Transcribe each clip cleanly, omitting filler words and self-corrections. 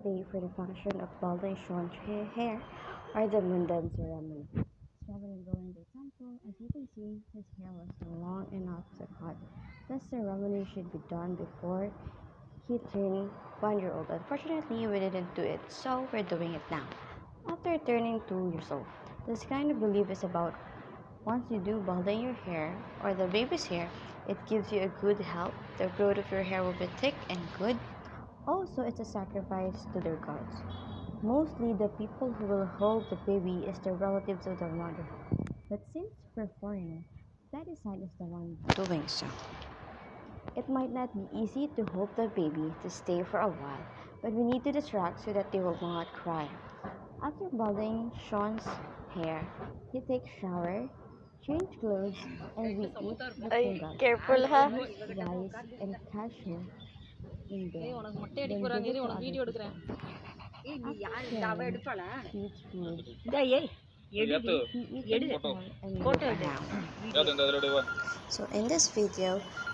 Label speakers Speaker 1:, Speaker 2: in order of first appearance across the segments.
Speaker 1: day for the function of balding Sean's hair or the Mundan ceremony. Traveling going to the temple, as you can see, his hair was long enough to cut. This ceremony should be done before he turned 1 year old. Unfortunately, we didn't do it, so we're doing it now. After turning 2 years old, this kind of belief is about once you do balding your hair or the baby's hair, it gives you a good health. The growth of your hair will be thick and good. Also, it's a sacrifice to their gods. Mostly, the people who will hold the baby is the relatives of the mother. But since we're foreigners, daddy's side is the one doing so. It might not be easy to hold the baby to stay for a while, but we need to distract so that they will not cry. After balding Sean's hair, he takes shower, change clothes, and we eat the pungal.
Speaker 2: Careful, huh?
Speaker 1: Rice and cashew in bed. Then give it to other people. After sharing sweet food, he eats it all and moves around. So in this video,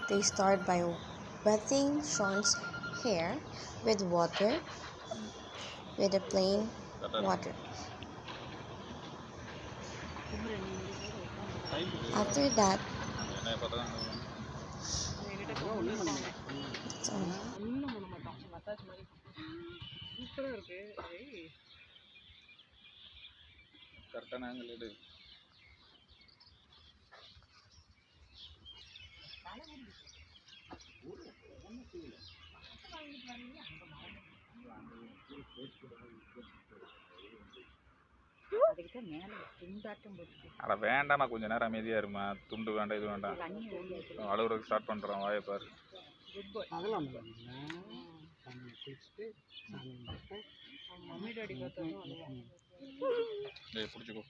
Speaker 1: they start by wetting Sean's hair with water, with a plain water. After that,
Speaker 3: அட வேண்டாம்மா, கொஞ்ச நேரம் அமைதியா இருமா. துண்டு வேண்டாம், இது வேண்டாம். அழுகுறதுக்கு ஸ்டார்ட் பண்றோம். வாயை பாரு. பிடிச்சிக்கோ.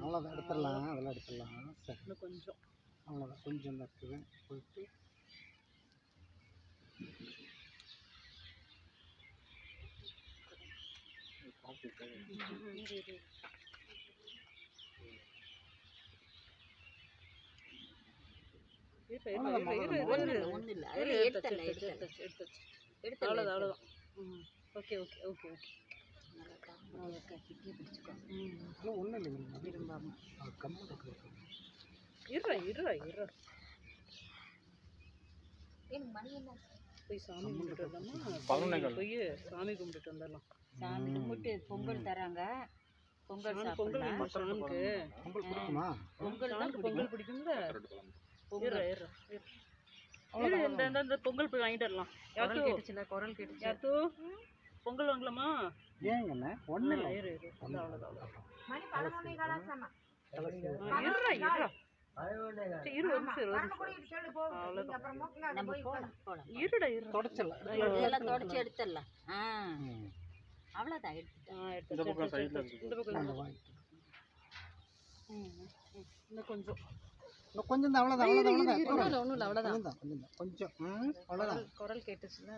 Speaker 4: அவ்வளோதான் எடுத்துடலாம். அதெல்லாம் எடுத்துடலாம். சரி, கொஞ்சம் அவ்வளோதான். கொஞ்சம் தான் இருக்குது. போயிட்டு ஒன்றும் இல்லைங்க. கம்மன்
Speaker 5: போய் சாமி கும்பிட்டு வந்தோமா? போய் சாமி கும்பிட்டு வந்துடலாம்.
Speaker 2: சாமி கும்பிட்டு பொங்கல் தராங்க. பொங்கல்
Speaker 5: பொங்கல் சாமிக்கு
Speaker 4: பொங்கல் பிடிக்குமா?
Speaker 5: பொங்கல் பிடிக்கும்ல. இந்த பொங்கல் போய் வாங்கிட்டு வரலாம். குரல் கேட்டுச்சு. யாத்து பொங்கல் வாங்கலாமா?
Speaker 4: ஏங்கண்ணே ஒன்றும் இல்லை.
Speaker 5: அவ்வளோதான்.
Speaker 4: கொஞ்சம் தான். அவ்வளோதான். கொஞ்சம் அவ்வளோதான்.
Speaker 5: குரல் கேட்டுச்சுன்னா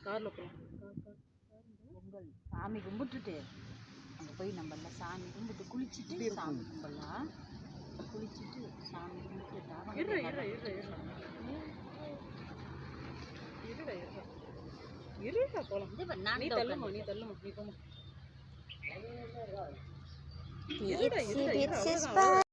Speaker 5: காரில்
Speaker 2: பொங்கல் சாமி கும்பிட்டுட்டு அங்கே போய் நம்மள சாமி கும்பிட்டு குளிச்சுட்டு சாமி கும்பிடலாம். குளிச்சுட்டு சாமி கும்பிட்டு
Speaker 5: இருடா போலாம்
Speaker 2: இது பண்ணா
Speaker 5: நீ தள்ளுமா நீ போமா
Speaker 1: Itsy bitsy spider.